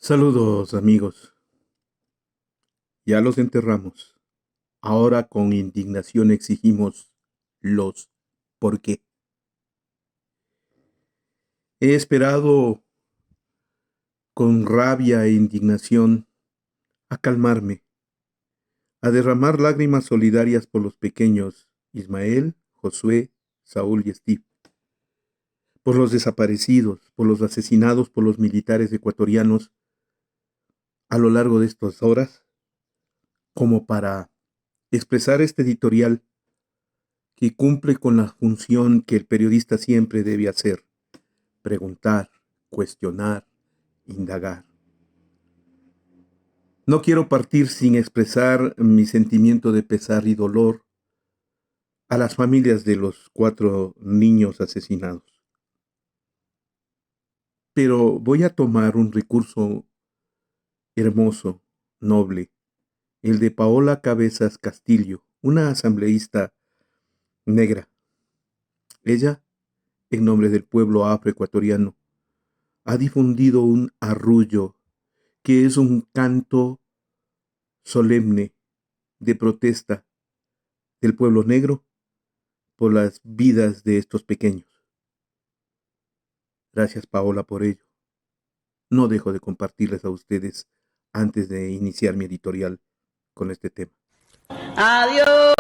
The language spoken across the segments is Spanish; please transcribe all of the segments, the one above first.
Saludos amigos, ya los enterramos. Ahora con indignación exigimos los por qué. He esperado con rabia e indignación a calmarme, a derramar lágrimas solidarias por los pequeños Ismael, Josué, Saúl y Steve, por los desaparecidos, por los asesinados por los militares ecuatorianos a lo largo de estas horas, como para expresar este editorial que cumple con la función que el periodista siempre debe hacer: preguntar, cuestionar, indagar. No quiero partir sin expresar mi sentimiento de pesar y dolor a las familias de los 4 niños asesinados. Pero voy a tomar un recurso hermoso, noble, el de Paola Cabezas Castillo, una asambleísta negra. Ella, en nombre del pueblo afroecuatoriano, ha difundido un arrullo que es un canto solemne de protesta del pueblo negro por las vidas de estos pequeños. Gracias, Paola, por ello. No dejo de compartirles a ustedes antes de iniciar mi editorial con este tema. Adiós,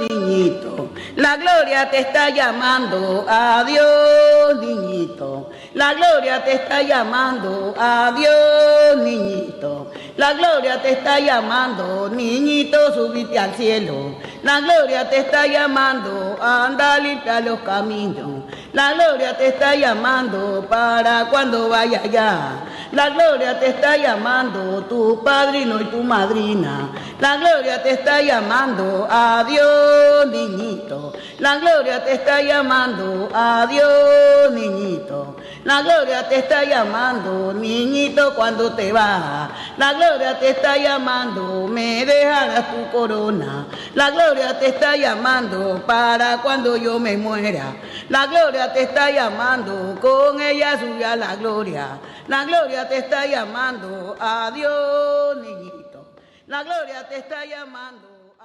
niñito, la gloria te está llamando. Adiós, niñito, la gloria te está llamando. Adiós, niñito, la gloria te está llamando. Niñito, subite al cielo. La gloria te está llamando. Anda, limpia los caminos. La gloria te está llamando para cuando vaya allá. La gloria te está llamando, tu padrino y tu madrina. La gloria te está llamando, adiós, niñito. La gloria te está llamando, adiós, niñito. La gloria te está llamando, niñito, cuando te vas. La gloria te está llamando, me dejarás tu corona. La gloria te está llamando para cuando yo me muera. La gloria te está llamando, con ella sube a la gloria. La gloria te está llamando, adiós, niñito. La gloria te está llamando.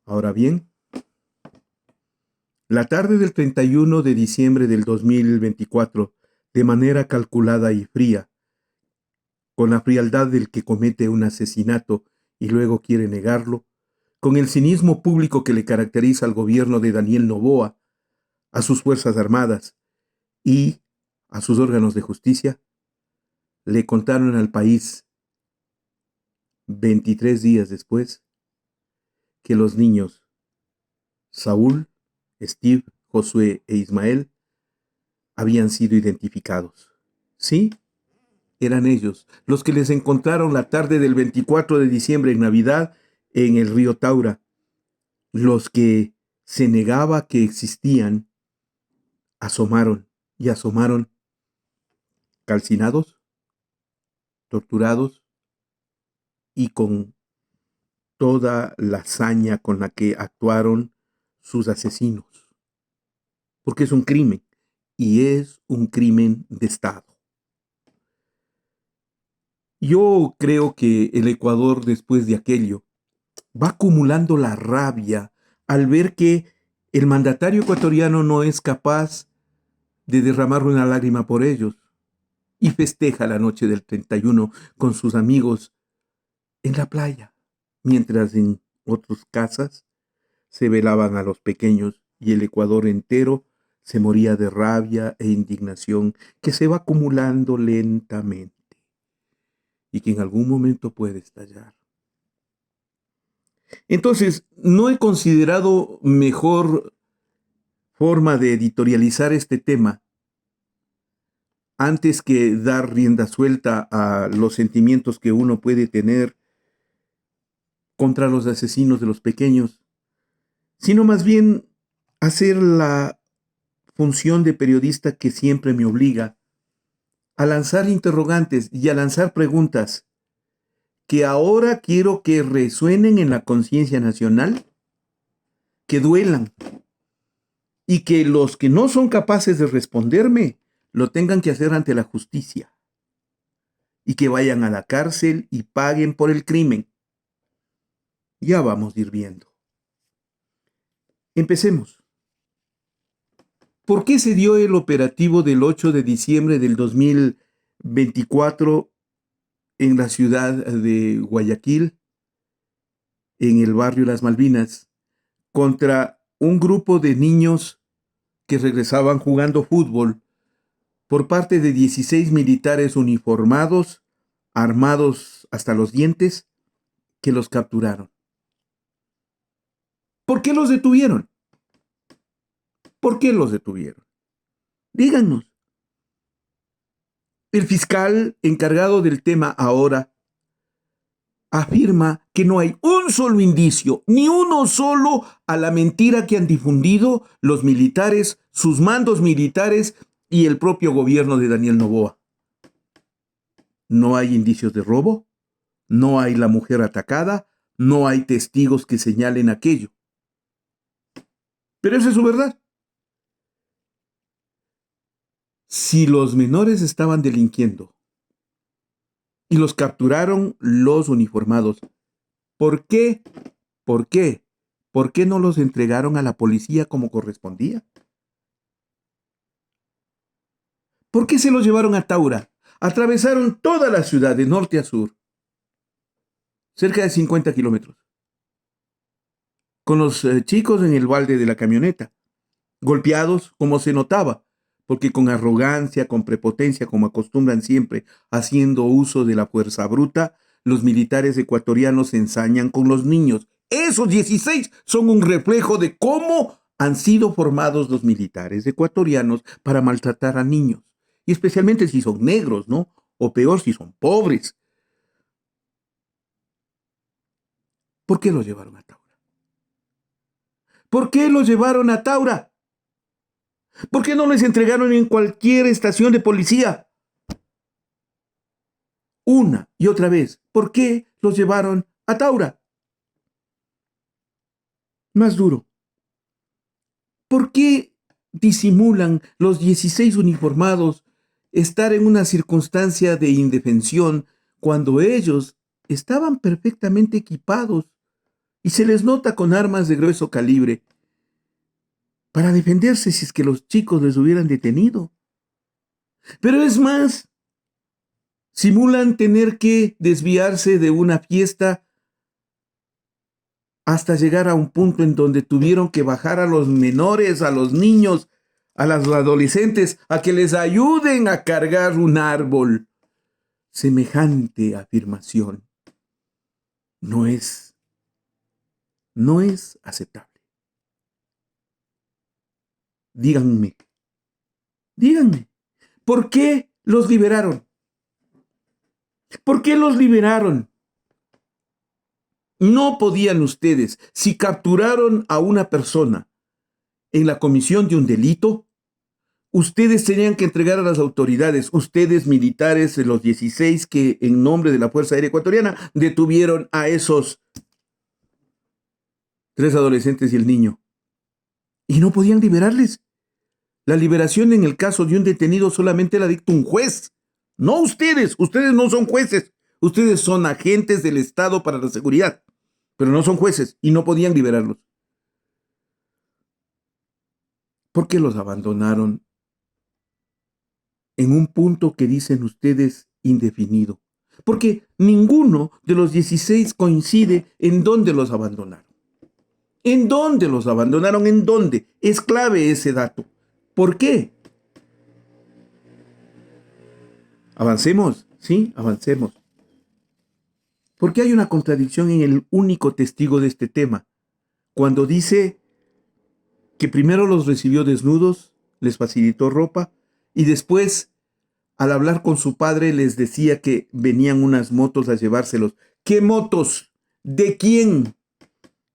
Ahora bien, la tarde del 31 de diciembre del 2024, de manera calculada y fría, con la frialdad del que comete un asesinato y luego quiere negarlo, con el cinismo público que le caracteriza al gobierno de Daniel Noboa, a sus Fuerzas Armadas y a sus órganos de justicia, le contaron al país 23 días después que los niños Saúl, Steve, Josué e Ismael habían sido identificados. Sí, eran ellos los que les encontraron la tarde del 24 de diciembre en Navidad en el río Taura. Los que se negaba que existían asomaron calcinados, torturados y con toda la hazaña con la que actuaron sus asesinos. Porque es un crimen, y es un crimen de Estado. Yo creo que el Ecuador, después de aquello, va acumulando la rabia al ver que el mandatario ecuatoriano no es capaz de derramar una lágrima por ellos y festeja la noche del 31 con sus amigos en la playa, mientras en otras casas se velaban a los pequeños y el Ecuador entero se moría de rabia e indignación que se va acumulando lentamente y que en algún momento puede estallar. Entonces, no he considerado mejor forma de editorializar este tema antes que dar rienda suelta a los sentimientos que uno puede tener contra los asesinos de los pequeños, sino más bien hacer la función de periodista que siempre me obliga a lanzar interrogantes y a lanzar preguntas que ahora quiero que resuenen en la conciencia nacional, que duelan, y que los que no son capaces de responderme lo tengan que hacer ante la justicia. y que vayan a la cárcel y paguen por el crimen. Ya vamos a ir viendo. Empecemos. ¿Por qué se dio el operativo del 8 de diciembre del 2024 en la ciudad de Guayaquil, en el barrio Las Malvinas, contra un grupo de niños que regresaban jugando fútbol por parte de 16 militares uniformados, armados hasta los dientes, que los capturaron? ¿Por qué los detuvieron? ¿Por qué los detuvieron? Díganos. El fiscal encargado del tema ahora afirma que no hay un solo indicio, ni uno solo, a la mentira que han difundido los militares, sus mandos militares y el propio gobierno de Daniel Noboa. No hay indicios de robo, no hay la mujer atacada, no hay testigos que señalen aquello. Pero esa es su verdad. Si los menores estaban delinquiendo y los capturaron los uniformados, ¿por qué? ¿Por qué? ¿Por qué no los entregaron a la policía como correspondía? ¿Por qué se los llevaron a Taura? Atravesaron toda la ciudad de norte a sur, cerca de 50 kilómetros, con los chicos en el balde de la camioneta, golpeados como se notaba, porque con arrogancia, con prepotencia, como acostumbran siempre, haciendo uso de la fuerza bruta, los militares ecuatorianos se ensañan con los niños. Esos 16 son un reflejo de cómo han sido formados los militares ecuatorianos para maltratar a niños, y especialmente si son negros, ¿no? O peor, si son pobres. ¿Por qué los llevaron a Taura? ¿Por qué los llevaron a Taura? ¿Por qué no les entregaron en cualquier estación de policía? Una y otra vez, ¿por qué los llevaron a Taura? Más duro. ¿Por qué disimulan los 16 uniformados estar en una circunstancia de indefensión cuando ellos estaban perfectamente equipados y se les nota con armas de grueso calibre para defenderse si es que los chicos les hubieran detenido? Pero es más, simulan tener que desviarse de una fiesta hasta llegar a un punto en donde tuvieron que bajar a los menores, a los niños, a los adolescentes, a que les ayuden a cargar un árbol. Semejante afirmación no es aceptable. Díganme, ¿por qué los liberaron? ¿Por qué los liberaron? No podían ustedes, si capturaron a una persona en la comisión de un delito, ustedes tenían que entregar a las autoridades, ustedes militares de los 16 que en nombre de la Fuerza Aérea Ecuatoriana detuvieron a esos 3 adolescentes y el niño. Y no podían liberarles. La liberación en el caso de un detenido solamente la dicta un juez. No ustedes no son jueces. Ustedes son agentes del Estado para la seguridad, pero no son jueces y no podían liberarlos. ¿Por qué los abandonaron en un punto que dicen ustedes indefinido? Porque ninguno de los 16 coincide en dónde los abandonaron. ¿En dónde los abandonaron? ¿En dónde? Es clave ese dato. ¿Por qué? Avancemos, sí, avancemos. Porque hay una contradicción en el único testigo de este tema, cuando dice que primero los recibió desnudos, les facilitó ropa, y después, al hablar con su padre, les decía que venían unas motos a llevárselos. ¿Qué motos? ¿De quién?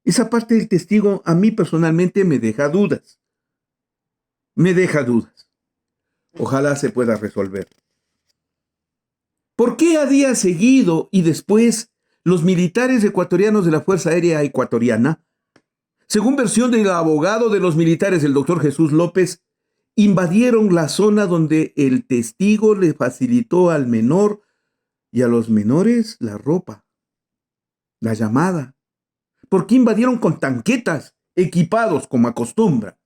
Esa parte del testigo a mí personalmente me deja dudas. Ojalá se pueda resolver. ¿Por qué a día seguido y después los militares ecuatorianos de la Fuerza Aérea Ecuatoriana, según versión del abogado de los militares, el doctor Jesús López, invadieron la zona donde el testigo le facilitó al menor y a los menores la ropa, la llamada. ¿Por qué invadieron con tanquetas, equipados como acostumbra?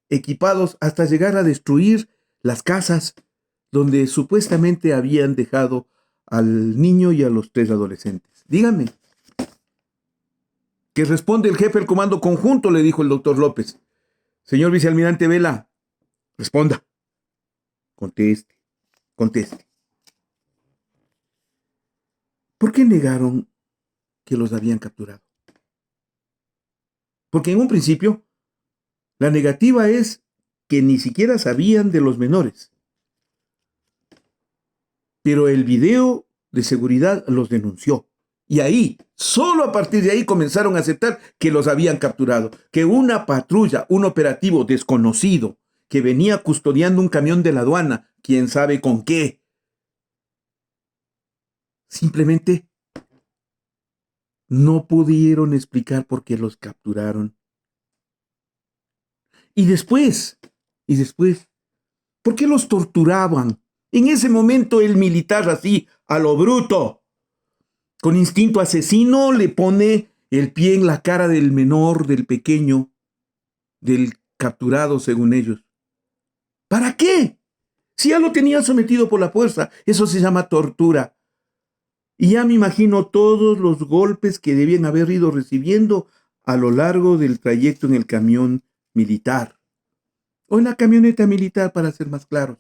Equipados hasta llegar a destruir las casas donde supuestamente habían dejado al niño y a los 3 adolescentes. Dígame. ¿Qué responde el jefe del comando conjunto?, le dijo el doctor López. Señor vicealmirante Vela, responda. Conteste. ¿Por qué negaron que los habían capturado? Porque en un principio, la negativa es que ni siquiera sabían de los menores. Pero el video de seguridad los denunció. Y ahí, solo a partir de ahí comenzaron a aceptar que los habían capturado. Que una patrulla, un operativo desconocido, que venía custodiando un camión de la aduana, quién sabe con qué, simplemente no pudieron explicar por qué los capturaron. Y después, ¿por qué los torturaban? En ese momento el militar, así, a lo bruto, con instinto asesino, le pone el pie en la cara del menor, del pequeño, del capturado, según ellos. ¿Para qué? Si ya lo tenía sometido por la fuerza, eso se llama tortura. Y ya me imagino todos los golpes que debían haber ido recibiendo a lo largo del trayecto en el camión militar. O en la camioneta militar, para ser más claros.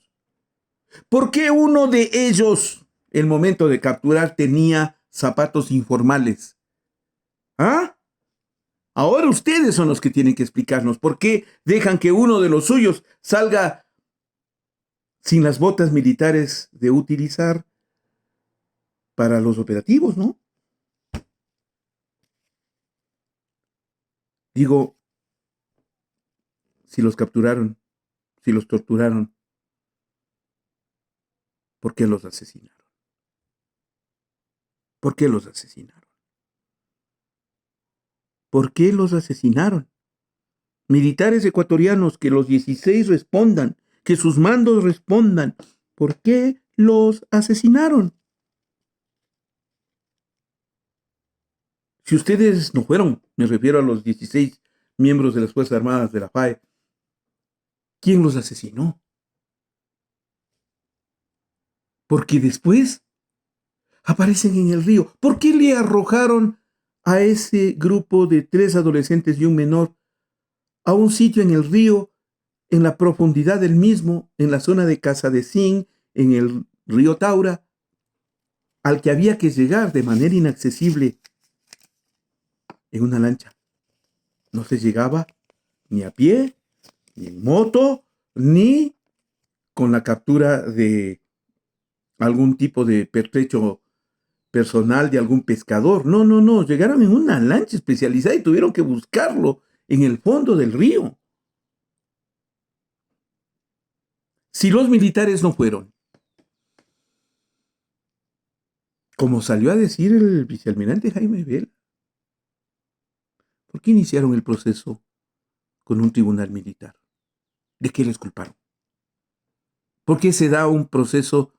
¿Por qué uno de ellos, el momento de capturar, tenía zapatos informales? ¿Ah? Ahora ustedes son los que tienen que explicarnos por qué dejan que uno de los suyos salga sin las botas militares de utilizar para los operativos, ¿no? Digo, si los capturaron, si los torturaron, ¿por qué los asesinaron? ¿Por qué los asesinaron? ¿Por qué los asesinaron? Militares ecuatorianos, que los 16 respondan, que sus mandos respondan. ¿Por qué los asesinaron? Si ustedes no fueron, me refiero a los 16 miembros de las Fuerzas Armadas de la FAE, ¿quién los asesinó? Porque después aparecen en el río. ¿Por qué le arrojaron a ese grupo de 3 adolescentes y un menor a un sitio en el río, en la profundidad del mismo, en la zona de Casadecín, en el río Taura, al que había que llegar de manera inaccesible en una lancha? No se llegaba ni a pie, ni en moto, ni con la captura de algún tipo de pertrecho personal de algún pescador. No, llegaron en una lancha especializada y tuvieron que buscarlo en el fondo del río. Si los militares no fueron, como salió a decir el vicealmirante Jaime Vela, ¿por qué iniciaron el proceso con un tribunal militar? ¿De qué les culparon? ¿Por qué se da un proceso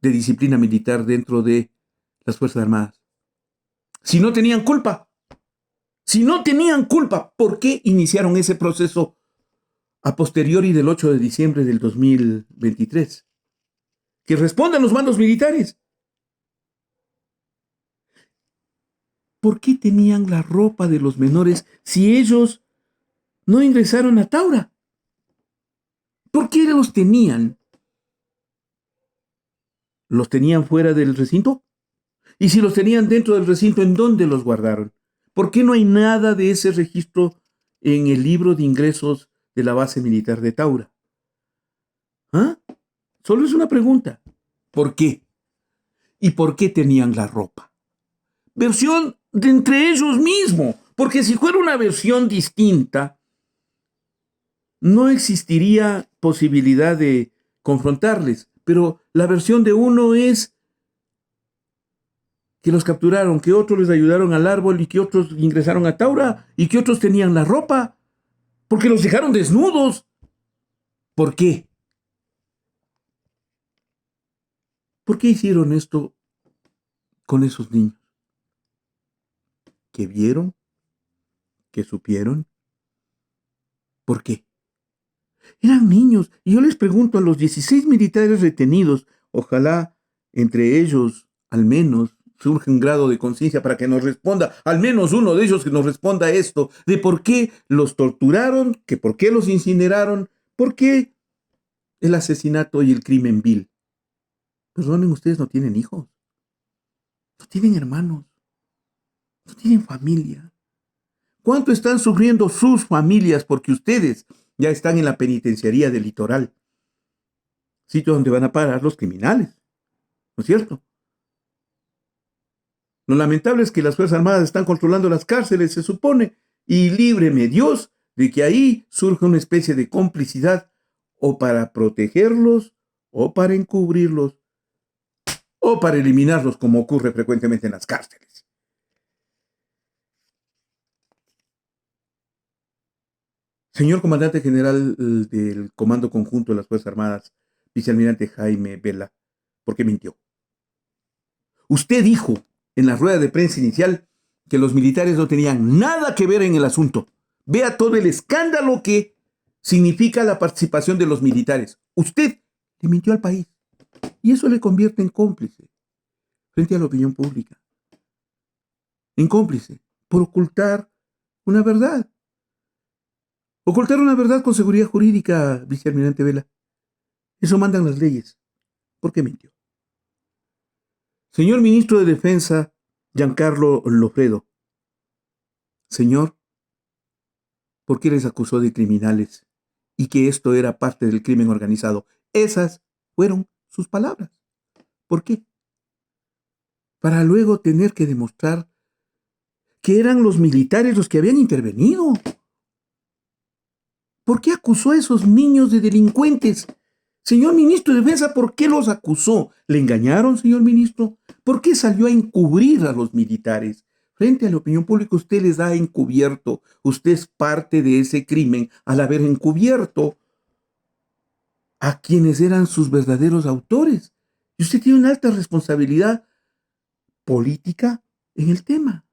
de disciplina militar dentro de las Fuerzas Armadas? Si no tenían culpa, ¿por qué iniciaron ese proceso a posteriori del 8 de diciembre del 2023? Que respondan los mandos militares. ¿Por qué tenían la ropa de los menores si ellos no ingresaron a Taura? ¿Por qué los tenían? ¿Los tenían fuera del recinto? Y si los tenían dentro del recinto, ¿en dónde los guardaron? ¿Por qué no hay nada de ese registro en el libro de ingresos de la base militar de Taura? ¿Ah? Solo es una pregunta. ¿Por qué? ¿Y por qué tenían la ropa? Versión de entre ellos mismos. Porque si fuera una versión distinta, no existiría posibilidad de confrontarles. Pero la versión de uno es que los capturaron, que otros les ayudaron al árbol y que otros ingresaron a Taura y que otros tenían la ropa, porque los dejaron desnudos. ¿Por qué? ¿Por qué hicieron esto con esos niños? ¿Que vieron? ¿Que supieron? ¿Por qué? Eran niños. Y yo les pregunto a los 16 militares retenidos, ojalá entre ellos al menos surja un grado de conciencia para que nos responda, al menos uno de ellos que nos responda esto, de por qué los torturaron, que por qué los incineraron, por qué el asesinato y el crimen vil. Perdonen, ustedes no tienen hijos, no tienen hermanos, no tienen familia. ¿Cuánto están sufriendo sus familias porque ustedes ya están en la penitenciaría del litoral? Sitio donde van a parar los criminales, ¿no es cierto? Lo lamentable es que las Fuerzas Armadas están controlando las cárceles, se supone, y líbreme Dios de que ahí surja una especie de complicidad o para protegerlos, o para encubrirlos, o para eliminarlos, como ocurre frecuentemente en las cárceles. Señor Comandante General del Comando Conjunto de las Fuerzas Armadas, Vicealmirante Jaime Vela, ¿por qué mintió? Usted dijo en la rueda de prensa inicial que los militares no tenían nada que ver en el asunto. Vea todo el escándalo que significa la participación de los militares. Usted le mintió al país y eso le convierte en cómplice frente a la opinión pública. En cómplice por ocultar una verdad. Ocultar una verdad con seguridad jurídica, Vicealmirante Vela. Eso mandan las leyes. ¿Por qué mintió? Señor Ministro de Defensa, Giancarlo Lofredo. Señor, ¿por qué les acusó de criminales y que esto era parte del crimen organizado? Esas fueron sus palabras. ¿Por qué? Para luego tener que demostrar que eran los militares los que habían intervenido. ¿Por qué acusó a esos niños de delincuentes? Señor Ministro de Defensa, ¿por qué los acusó? ¿Le engañaron, señor Ministro? ¿Por qué salió a encubrir a los militares? Frente a la opinión pública usted les ha encubierto. Usted es parte de ese crimen al haber encubierto a quienes eran sus verdaderos autores. Y usted tiene una alta responsabilidad política en el tema.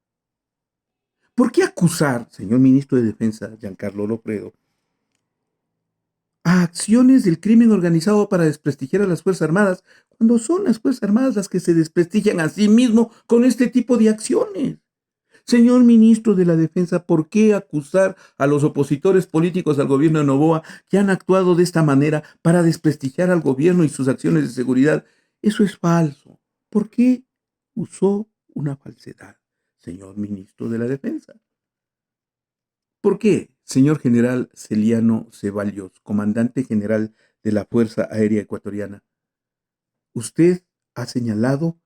¿Por qué acusar, señor Ministro de Defensa, Giancarlo Lofredo, a acciones del crimen organizado para desprestigiar a las Fuerzas Armadas, cuando son las Fuerzas Armadas las que se desprestigian a sí mismos con este tipo de acciones? Señor Ministro de la Defensa, ¿por qué acusar a los opositores políticos al gobierno de Noboa que han actuado de esta manera para desprestigiar al gobierno y sus acciones de seguridad? Eso es falso. ¿Por qué usó una falsedad, señor Ministro de la Defensa? ¿Por qué, señor General Celiano Ceballos, comandante general de la Fuerza Aérea Ecuatoriana, usted ha señalado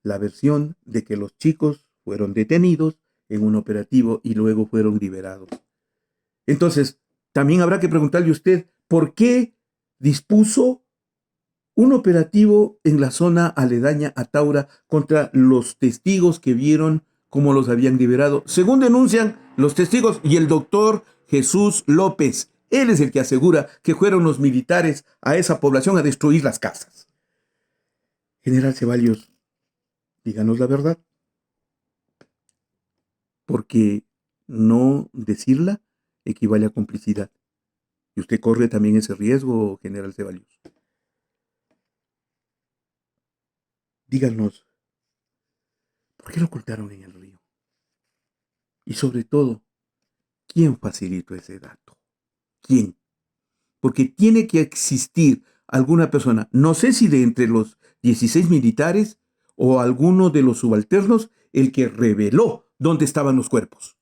la versión de que los chicos fueron detenidos en un operativo y luego fueron liberados? Entonces, también habrá que preguntarle a usted por qué dispuso un operativo en la zona aledaña a Taura contra los testigos que vieron cómo los habían liberado, según denuncian los testigos y el doctor Jesús López. Él es el que asegura que fueron los militares a esa población a destruir las casas. General Ceballos, díganos la verdad, porque no decirla equivale a complicidad. Y usted corre también ese riesgo, General Ceballos. Díganos, ¿por qué lo ocultaron en el río? Y sobre todo, ¿quién facilitó ese dato? ¿Quién? Porque tiene que existir alguna persona, no sé si de entre los 16 militares o alguno de los subalternos, el que reveló dónde estaban los cuerpos.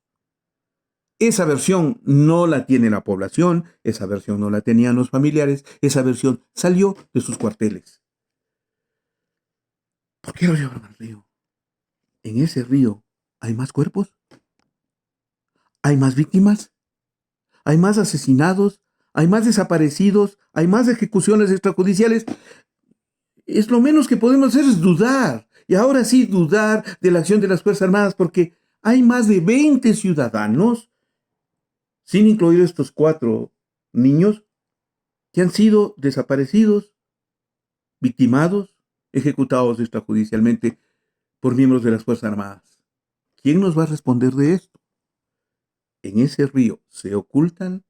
Esa versión no la tiene la población, esa versión no la tenían los familiares, esa versión salió de sus cuarteles. ¿Por qué lo llevaron al río? ¿En ese río hay más cuerpos? ¿Hay más víctimas? ¿Hay más asesinados? ¿Hay más desaparecidos? ¿Hay más ejecuciones extrajudiciales? Es lo menos que podemos hacer es dudar. Y ahora sí dudar de la acción de las Fuerzas Armadas porque hay más de 20 ciudadanos, sin incluir estos 4 niños, que han sido desaparecidos, victimados, ejecutados extrajudicialmente. por miembros de las Fuerzas Armadas. ¿Quién nos va a responder de esto? En ese río se ocultan.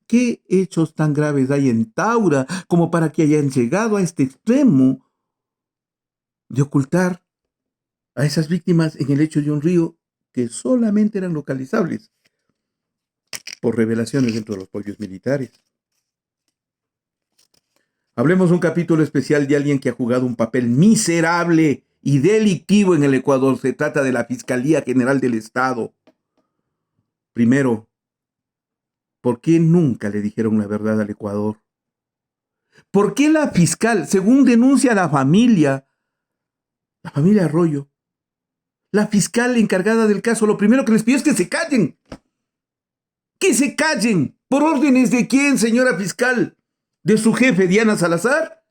¿Qué hechos tan graves hay en Taura como para que hayan llegado a este extremo de ocultar a esas víctimas en el lecho de un río que solamente eran localizables por revelaciones dentro de los pollos militares? Hablemos un capítulo especial de alguien que ha jugado un papel miserable y delictivo en el Ecuador. Se trata de la Fiscalía General del Estado. Primero, ¿por qué nunca le dijeron la verdad al Ecuador? ¿Por qué la fiscal, según denuncia la familia Arroyo, la fiscal encargada del caso, lo primero que les pidió es que se callen? ¡Que se callen! ¿Por órdenes de quién, señora fiscal? ¿De su jefe, Diana Salazar?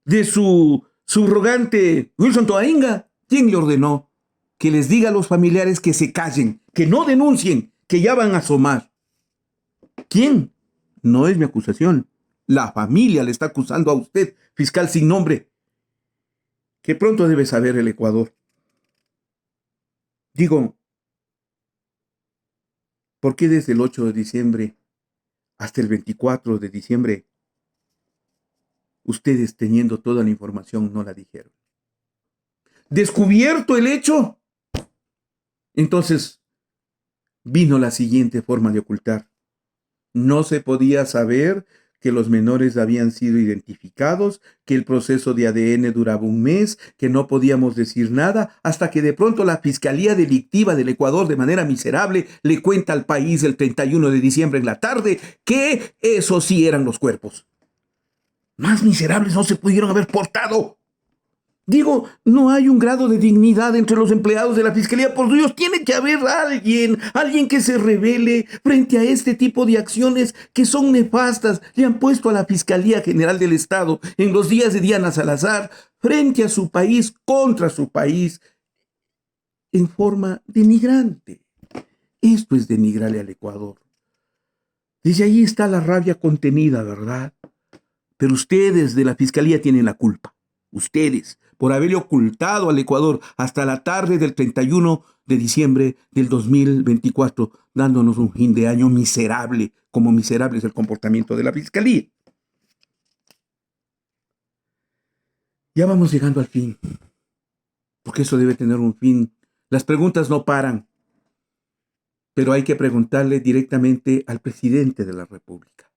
¿De su subrogante, Wilson Toainga? ¿Quién le ordenó que les diga a los familiares que se callen, que no denuncien, que ya van a asomar? ¿Quién? No es mi acusación. La familia le está acusando a usted, fiscal sin nombre, que pronto debe saber el Ecuador. Digo, ¿por qué desde el 8 de diciembre hasta el 24 de diciembre ustedes, teniendo toda la información, no la dijeron? Descubierto el hecho, entonces vino la siguiente forma de ocultar. No se podía saber que los menores habían sido identificados, que el proceso de ADN duraba un mes, que no podíamos decir nada, hasta que de pronto la Fiscalía Delictiva del Ecuador, de manera miserable, le cuenta al país el 31 de diciembre en la tarde que esos sí eran los cuerpos. Más miserables no se pudieron haber portado. Digo, no hay un grado de dignidad entre los empleados de la Fiscalía. Por Dios, tiene que haber alguien que se revele frente a este tipo de acciones que son nefastas. Le han puesto a la Fiscalía General del Estado en los días de Diana Salazar frente a su país, contra su país, en forma denigrante. Esto es denigrarle al Ecuador. Desde ahí está la rabia contenida, ¿verdad? Pero ustedes de la Fiscalía tienen la culpa. Ustedes, por haberle ocultado al Ecuador hasta la tarde del 31 de diciembre del 2024, dándonos un fin de año miserable, como miserable es el comportamiento de la Fiscalía. Ya vamos llegando al fin, porque eso debe tener un fin. Las preguntas no paran, pero hay que preguntarle directamente al presidente de la República.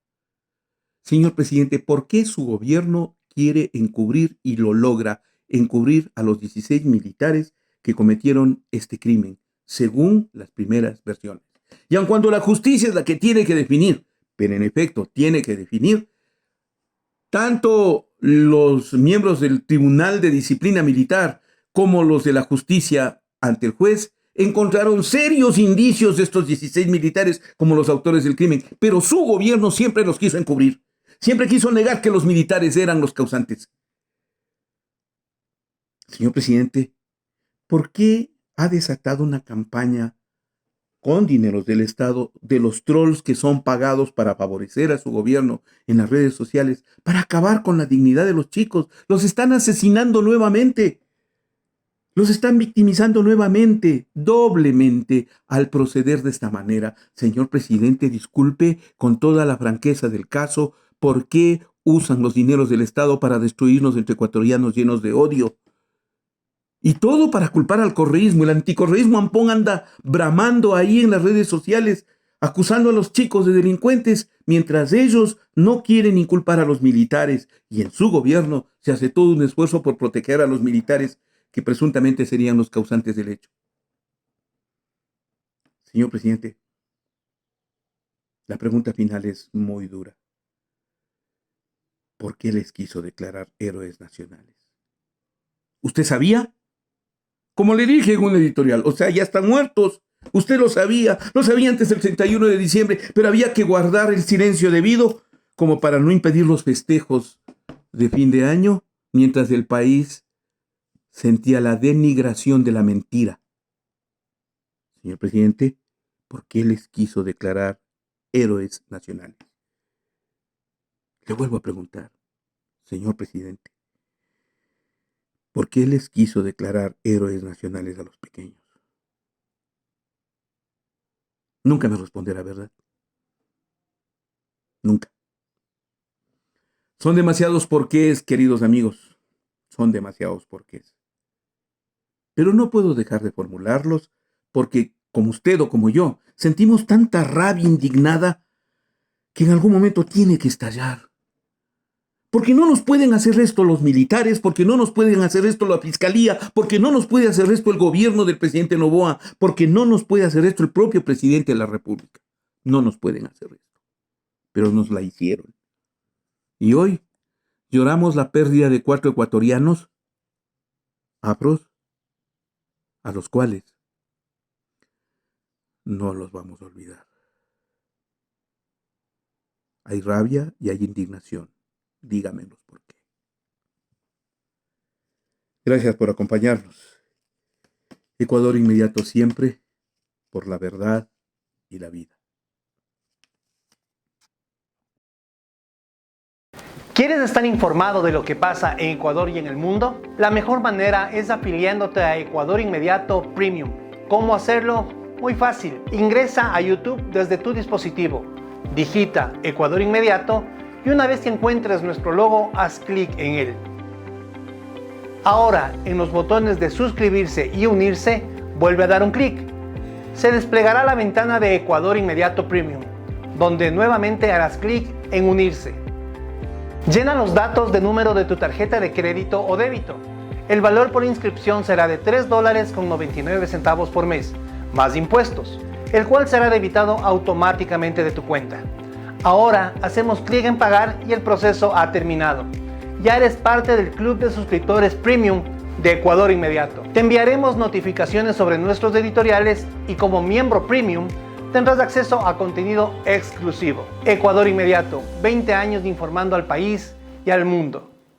Señor presidente, ¿por qué su gobierno quiere encubrir y lo logra encubrir a los 16 militares que cometieron este crimen, según las primeras versiones? Y aun cuando la justicia es la que tiene que definir, pero en efecto tiene que definir, tanto los miembros del Tribunal de Disciplina Militar como los de la justicia ante el juez encontraron serios indicios de estos 16 militares como los autores del crimen, pero su gobierno siempre los quiso encubrir. Siempre quiso negar que los militares eran los causantes. Señor presidente, ¿por qué ha desatado una campaña con dineros del Estado de los trolls que son pagados para favorecer a su gobierno en las redes sociales, para acabar con la dignidad de los chicos? Los están asesinando nuevamente. Los están victimizando nuevamente, doblemente, al proceder de esta manera. Señor presidente, disculpe con toda la franqueza del caso, ¿por qué usan los dineros del Estado para destruirnos entre ecuatorianos llenos de odio? Y todo para culpar al correísmo. El anticorreísmo ampón anda bramando ahí en las redes sociales, acusando a los chicos de delincuentes, mientras ellos no quieren inculpar a los militares. Y en su gobierno se hace todo un esfuerzo por proteger a los militares que presuntamente serían los causantes del hecho. Señor presidente, la pregunta final es muy dura. ¿Por qué les quiso declarar héroes nacionales? ¿Usted sabía? Como le dije en un editorial, o sea, ya están muertos. Usted lo sabía antes del 31 de diciembre, pero había que guardar el silencio debido como para no impedir los festejos de fin de año, mientras el país sentía la denigración de la mentira. Señor presidente, ¿por qué les quiso declarar héroes nacionales? Le vuelvo a preguntar, señor presidente, ¿Por qué les quiso declarar héroes nacionales a los pequeños? Nunca me responderá, ¿verdad? Nunca. Son demasiados porqués, queridos amigos. Son demasiados porqués. Pero no puedo dejar de formularlos porque, como usted o como yo, sentimos tanta rabia indignada que en algún momento tiene que estallar. Porque no nos pueden hacer esto los militares, porque no nos pueden hacer esto la fiscalía, porque no nos puede hacer esto el gobierno del presidente Noboa, porque no nos puede hacer esto el propio presidente de la República. No nos pueden hacer esto. Pero nos la hicieron. Y hoy lloramos la pérdida de 4 ecuatorianos afros, a los cuales no los vamos a olvidar. Hay rabia y hay indignación. Dígamelos por qué. Gracias por acompañarnos. Ecuador Inmediato siempre, por la verdad y la vida. ¿Quieres estar informado de lo que pasa en Ecuador y en el mundo? La mejor manera es afiliándote a Ecuador Inmediato Premium. ¿Cómo hacerlo? Muy fácil. Ingresa a YouTube desde tu dispositivo. Digita Ecuador Inmediato y una vez que encuentres nuestro logo, haz clic en él. Ahora, en los botones de suscribirse y unirse, vuelve a dar un clic. Se desplegará la ventana de Ecuador Inmediato Premium, donde nuevamente harás clic en unirse. Llena los datos de número de tu tarjeta de crédito o débito. El valor por inscripción será de $3.99 por mes, más impuestos, el cual será debitado automáticamente de tu cuenta. Ahora hacemos clic en pagar y el proceso ha terminado. Ya eres parte del club de suscriptores Premium de Ecuador Inmediato. Te enviaremos notificaciones sobre nuestros editoriales y como miembro Premium tendrás acceso a contenido exclusivo. Ecuador Inmediato, 20 años informando al país y al mundo.